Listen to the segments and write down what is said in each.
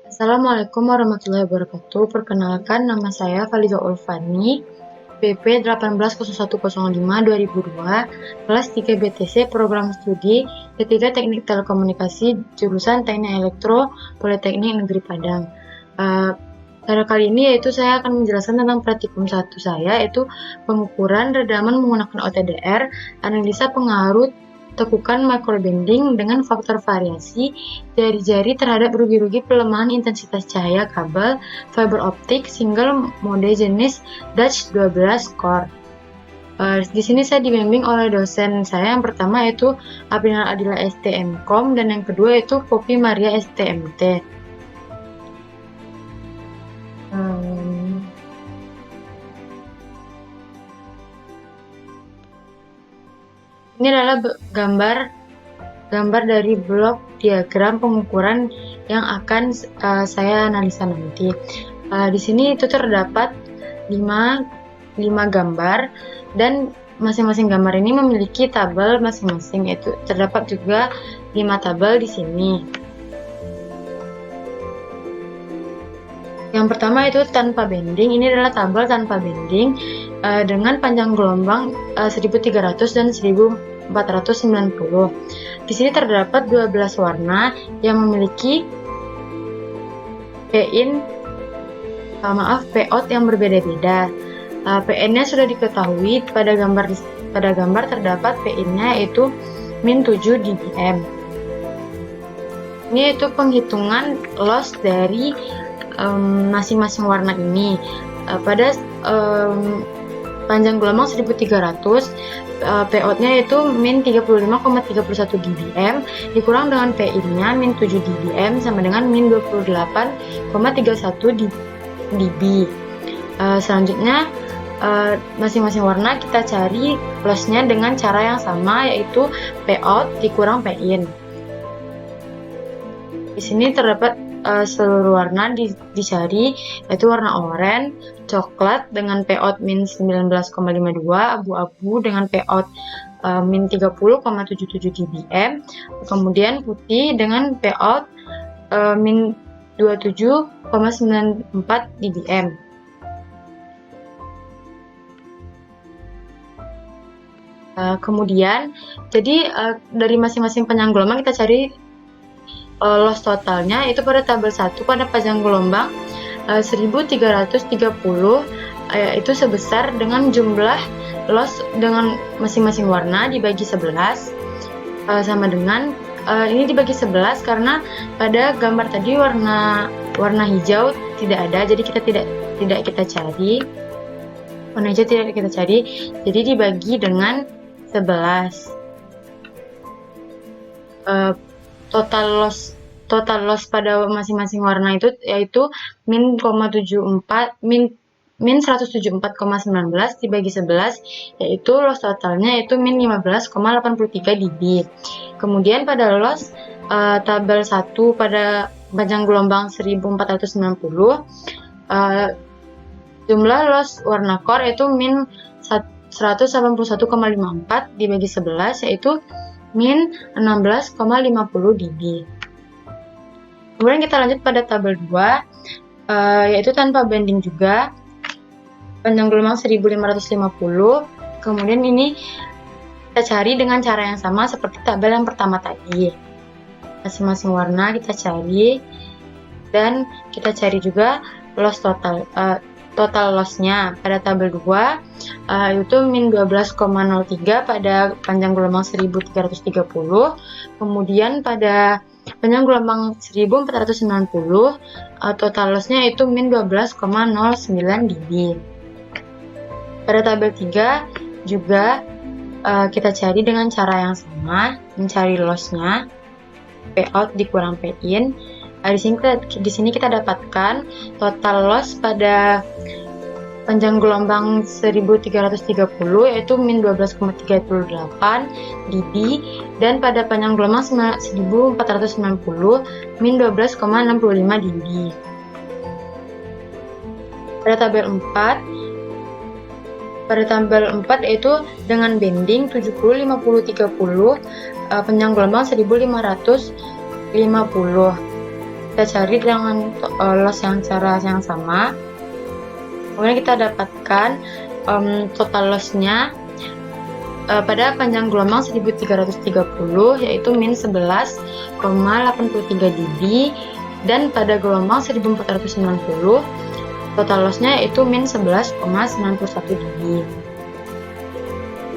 Assalamualaikum warahmatullahi wabarakatuh. Perkenalkan, nama saya Faliza Ulfani, PP 180105-2002, kelas 3 BTC, Program Studi Ketiga Teknik Telekomunikasi, jurusan Teknik Elektro, Politeknik Negeri Padang. Pada kali ini saya akan menjelaskan tentang praktikum 1 saya, yaitu pengukuran redaman menggunakan OTDR, analisa pengaruh tekukan microbending dengan faktor variasi jari-jari terhadap rugi-rugi pelemahan intensitas cahaya kabel fiber optik single mode jenis Dutch 12 core. Di sini saya dibimbing oleh dosen saya yang pertama yaitu Aprinal Adila STMkom dan yang kedua yaitu Poppy Maria STMT. Ini adalah gambar dari blok diagram pengukuran yang akan saya analisa nanti. Di sini itu terdapat 5 gambar dan masing-masing gambar ini memiliki tabel masing-masing. Itu terdapat juga 5 tabel di sini. Yang pertama itu tanpa bending. Ini adalah tabel tanpa bending dengan panjang gelombang 1300 dan 1490. Di sini terdapat 12 warna yang memiliki POut yang berbeda-beda. PN-nya sudah diketahui pada gambar terdapat PN-nya yaitu min 7 dBm. Ini itu penghitungan loss dari masing-masing warna ini. Pada panjang gelombang 1300, POut-nya itu min 35,31 dBm dikurang dengan PIN-nya min 7 dBm sama dengan min 28,31 dB. Selanjutnya masing-masing warna kita cari loss-nya dengan cara yang sama, yaitu POut dikurang PIN. Di sini terdapat seluruh warna dicari, yaitu warna oranye, coklat dengan POut min 19,52, abu-abu dengan POut min 30,77 dBm, kemudian putih dengan POut min 27,94 dBm. Kemudian, dari masing-masing panjang gelombang kita cari loss totalnya, itu pada tabel 1 pada panjang gelombang 1330 itu sebesar dengan jumlah loss dengan masing-masing warna dibagi 11 sama dengan ini dibagi 11 karena pada gambar tadi warna hijau tidak ada, jadi kita tidak kita cari. Warna hijau tidak kita cari, jadi dibagi dengan 11. Total loss pada masing-masing warna itu yaitu min 174,19 dibagi 11, yaitu loss totalnya yaitu min 15,83 dB. Kemudian pada loss tabel 1 pada panjang gelombang 1490, jumlah loss warna core yaitu min 181,54 dibagi 11, yaitu min 16,50 dB. Kemudian kita lanjut pada tabel 2, yaitu tanpa bending juga, panjang gelombang 1550. Kemudian ini kita cari dengan cara yang sama seperti tabel yang pertama tadi. Masing-masing warna kita cari dan kita cari juga loss total loss-nya. Pada tabel 2 itu min 12,03 pada panjang gelombang 1330. Kemudian pada panjang gelombang 1490 total loss-nya itu min 12,09 dB. Pada tabel 3 juga kita cari dengan cara yang sama, mencari loss-nya POut dikurang PIN. Di sini kita dapatkan total loss pada panjang gelombang 1330 yaitu min 12,38 dB dan pada panjang gelombang 1490 min 12,65 dB. Pada tabel 4 yaitu dengan bending 70 50 30 panjang gelombang 1550. kita cari dengan loss yang cara yang sama. Kemudian kita dapatkan total lossnya pada panjang gelombang 1330 yaitu min 11,83 dB, dan pada gelombang 1490 total lossnya yaitu min 11,91 dB.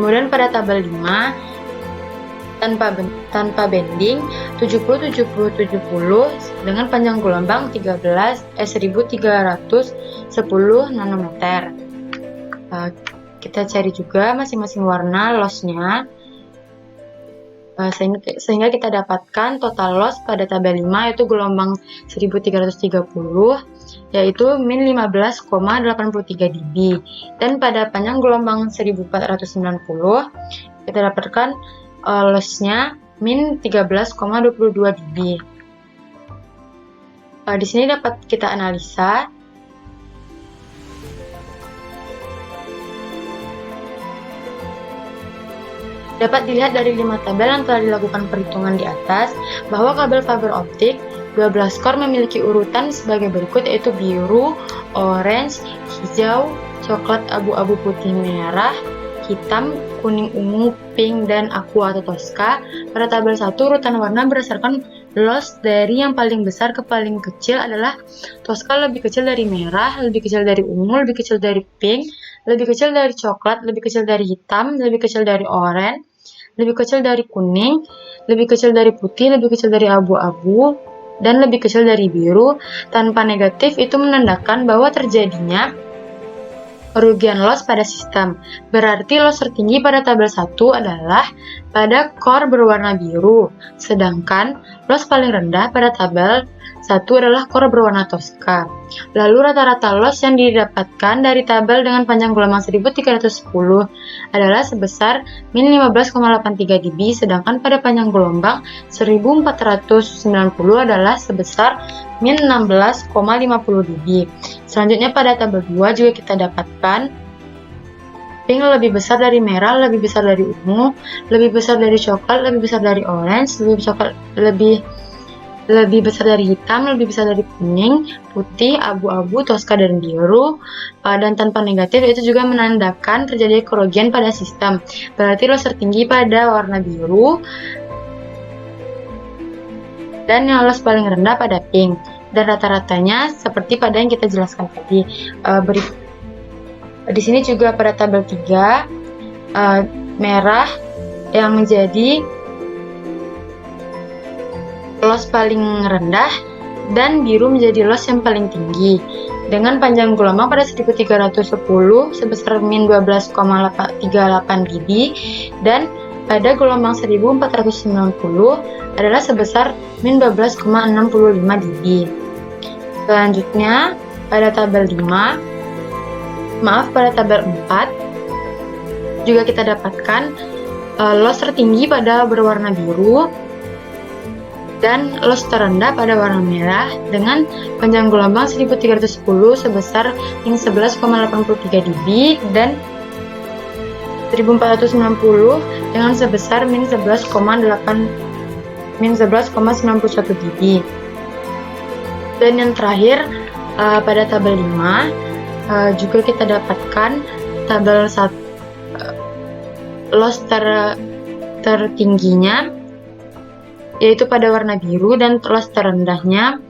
Kemudian pada tabel 5 tanpa bending 70 dengan panjang gelombang 1310 nanometer. Kita cari juga masing-masing warna lossnya, sehingga kita dapatkan total loss pada tabel 5 yaitu gelombang 1330 yaitu min 15,83 dB, dan pada panjang gelombang 1490 kita dapatkan lossnya min 13,22 dB. Di sini dapat kita analisa. Dapat dilihat dari 5 tabel yang telah dilakukan perhitungan di atas bahwa kabel fiber optik 12 core memiliki urutan sebagai berikut, yaitu biru, orange, hijau, coklat, abu-abu, putih, merah, hitam, kuning, ungu, pink, dan aqua atau tosca. Pada tabel 1, urutan warna berdasarkan loss dari yang paling besar ke paling kecil adalah tosca lebih kecil dari merah, lebih kecil dari ungu, lebih kecil dari pink, lebih kecil dari coklat, lebih kecil dari hitam, lebih kecil dari oranye, lebih kecil dari kuning, lebih kecil dari putih, lebih kecil dari abu-abu, dan lebih kecil dari biru. Tanpa negatif itu menandakan bahwa terjadinya kerugian loss pada sistem. Berarti loss tertinggi pada tabel 1 adalah pada core berwarna biru, sedangkan loss paling rendah pada tabel 1 adalah core berwarna tosca. Lalu rata-rata loss yang didapatkan dari tabel dengan panjang gelombang 1310 adalah sebesar min 15,83 dB, sedangkan pada panjang gelombang 1490 adalah sebesar min 16,50 dB. Selanjutnya pada tabel 2 juga kita dapatkan pink lebih besar dari merah, lebih besar dari ungu, lebih besar dari coklat, lebih besar dari orange, lebih besar dari hitam, lebih besar dari kuning, putih, abu-abu, tosca, dan biru. Dan tanpa negatif itu juga menandakan terjadi kerugian pada sistem. Berarti loss tertinggi pada warna biru dan yang loss paling rendah pada pink. Dan rata-ratanya seperti pada yang kita jelaskan tadi. Di sini juga pada tabel 3 merah yang menjadi loss paling rendah dan biru menjadi loss yang paling tinggi dengan panjang gelombang pada 1310 sebesar min 12,38 dB, dan pada gelombang 1490 adalah sebesar min 12,65 dB. Selanjutnya pada tabel 4 juga kita dapatkan loss tertinggi pada berwarna biru dan loss terendah pada warna merah dengan panjang gelombang 1310 sebesar min 11,83 dB dan 1490 dengan sebesar min 11,91 dB. Dan yang terakhir pada tabel 5 juga kita dapatkan tabel loss tertingginya yaitu pada warna biru dan loss terendahnya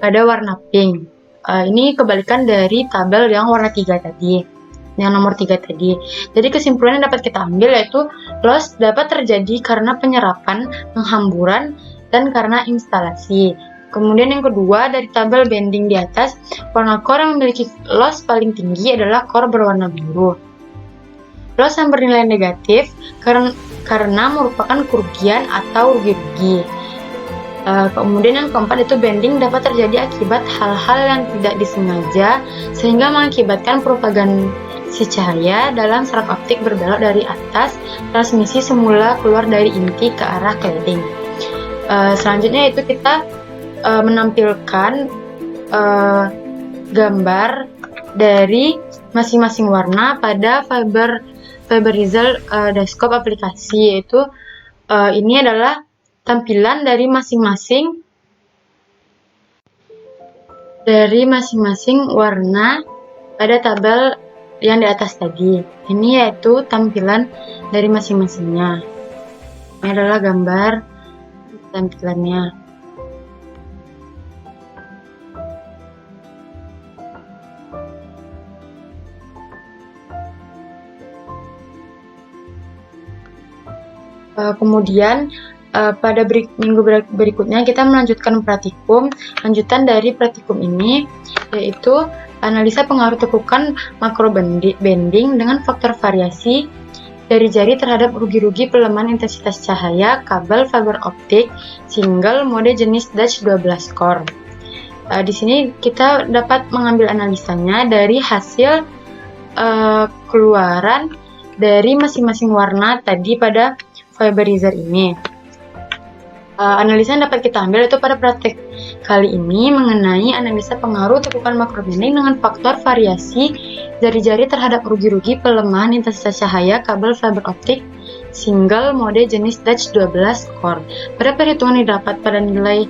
pada warna pink. Ini kebalikan dari tabel yang warna 3 tadi, yang nomor 3 tadi. Jadi kesimpulan yang dapat kita ambil yaitu loss dapat terjadi karena penyerapan, penghamburan, dan karena instalasi. Kemudian yang kedua, dari tabel bending di atas, warna core yang memiliki loss paling tinggi adalah core berwarna biru. Loss yang bernilai negatif karena merupakan kerugian atau rugi-rugi. Kemudian yang keempat itu bending dapat terjadi akibat hal-hal yang tidak disengaja sehingga mengakibatkan propagasi cahaya dalam saraf optik berbelok dari atas transmisi semula keluar dari inti ke arah cladding. Selanjutnya itu kita menampilkan gambar dari masing-masing warna pada fiber result desktop aplikasi, yaitu ini adalah tampilan dari masing-masing dari masing-masing warna pada tabel yang di atas tadi. Ini yaitu tampilan dari masing-masingnya. Ini adalah gambar tampilannya. Kemudian pada minggu berikutnya kita melanjutkan praktikum. Lanjutan dari praktikum ini yaitu analisa pengaruh tekukan makro bending dengan faktor variasi jari-jari terhadap rugi-rugi pelemahan intensitas cahaya kabel fiber optik single mode jenis Dutch 12 core. Di sini kita dapat mengambil analisanya dari hasil keluaran dari masing-masing warna tadi pada fiberizer ini. Analisa yang dapat kita ambil itu pada praktek kali ini mengenai analisa pengaruh tekukan makrobending dengan faktor variasi jari-jari terhadap rugi-rugi pelemahan intensitas cahaya kabel fiber optik single mode jenis Dutch 12 core. Pada perhitungan didapat pada nilai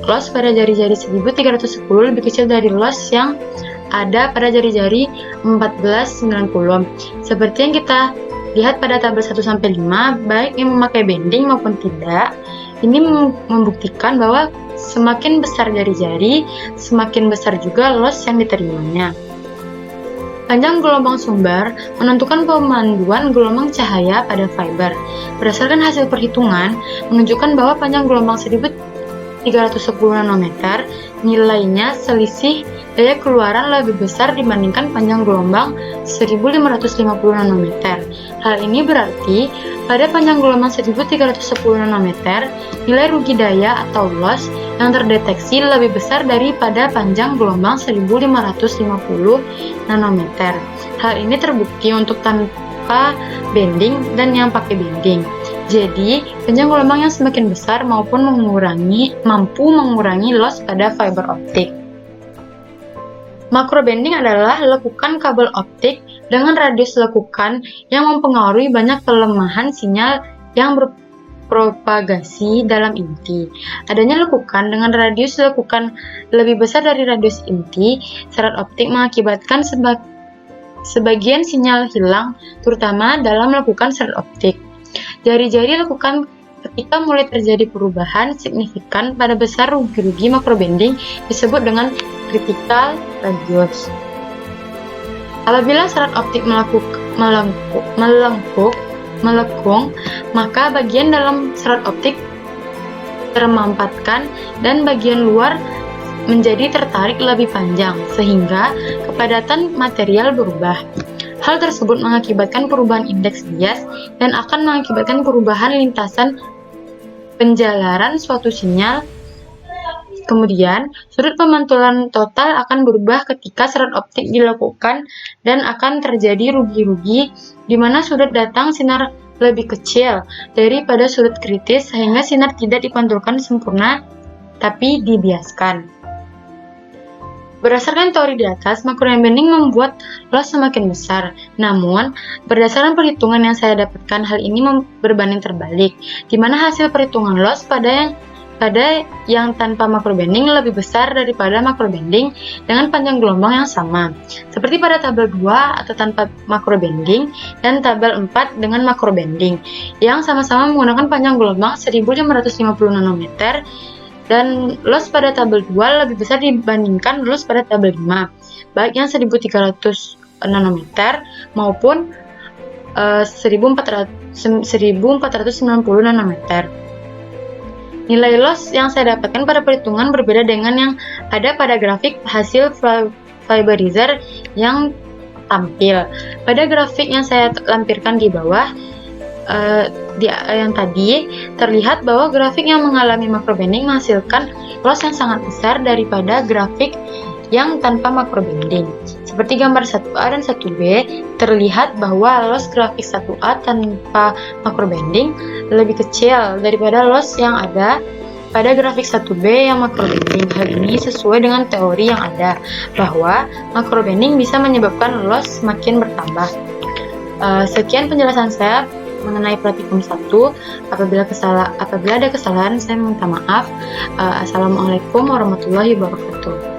loss pada jari-jari 1310 lebih kecil dari loss yang ada pada jari-jari 1490. Seperti yang kita lihat pada tabel 1-5, baik yang memakai bending maupun tidak, ini membuktikan bahwa semakin besar jari-jari, semakin besar juga loss yang diterimanya. Panjang gelombang sumber menentukan pemanduan gelombang cahaya pada fiber. Berdasarkan hasil perhitungan, menunjukkan bahwa panjang gelombang 1310 nanometer nilainya selisih daya keluaran lebih besar dibandingkan panjang gelombang 1550 nanometer. Hal ini berarti pada panjang gelombang 1310 nanometer, nilai rugi daya atau loss yang terdeteksi lebih besar daripada panjang gelombang 1550 nanometer. Hal ini terbukti untuk tanpa bending dan yang pakai bending. Jadi, panjang gelombang yang semakin besar mampu mengurangi loss pada fiber optik. Makrobending adalah lekukan kabel optik dengan radius lekukan yang mempengaruhi banyak kelemahan sinyal yang berpropagasi dalam inti. Adanya lekukan dengan radius lekukan lebih besar dari radius inti serat optik mengakibatkan sebagian sinyal hilang, terutama dalam lekukan serat optik. Jari-jari lekukan ketika mulai terjadi perubahan signifikan pada besar rugi-rugi makrobending disebut dengan critical radius. Apabila serat optik melengkung, maka bagian dalam serat optik termampatkan dan bagian luar menjadi tertarik lebih panjang, sehingga kepadatan material berubah. Hal tersebut mengakibatkan perubahan indeks bias dan akan mengakibatkan perubahan lintasan penjalaran suatu sinyal. Kemudian, sudut pemantulan total akan berubah ketika serat optik dilakukan dan akan terjadi rugi-rugi di mana sudut datang sinar lebih kecil daripada sudut kritis sehingga sinar tidak dipantulkan sempurna tapi dibiaskan. Berdasarkan teori di atas, makrobending membuat loss semakin besar. Namun, berdasarkan perhitungan yang saya dapatkan, hal ini berbanding terbalik, di mana hasil perhitungan loss pada yang tanpa makrobending lebih besar daripada makrobending dengan panjang gelombang yang sama. Seperti pada tabel 2 atau tanpa makrobending dan tabel 4 dengan makrobending, yang sama-sama menggunakan panjang gelombang 1550 nanometer, dan loss pada tabel 2 lebih besar dibandingkan loss pada tabel 5, baik yang 1300 nanometer maupun 1490 nanometer. Nilai loss yang saya dapatkan pada perhitungan berbeda dengan yang ada pada grafik hasil fiberizer yang tampil. Pada grafik yang saya lampirkan di bawah, yang tadi terlihat bahwa grafik yang mengalami makrobending menghasilkan loss yang sangat besar daripada grafik yang tanpa makrobending. Seperti gambar 1A dan 1B, terlihat bahwa loss grafik 1A tanpa makrobending lebih kecil daripada loss yang ada pada grafik 1B yang makrobending. Hal ini sesuai dengan teori yang ada, bahwa makrobending bisa menyebabkan loss semakin bertambah. Sekian penjelasan saya mengenai praktikum 1. Apabila ada kesalahan, saya minta maaf. Assalamualaikum warahmatullahi wabarakatuh.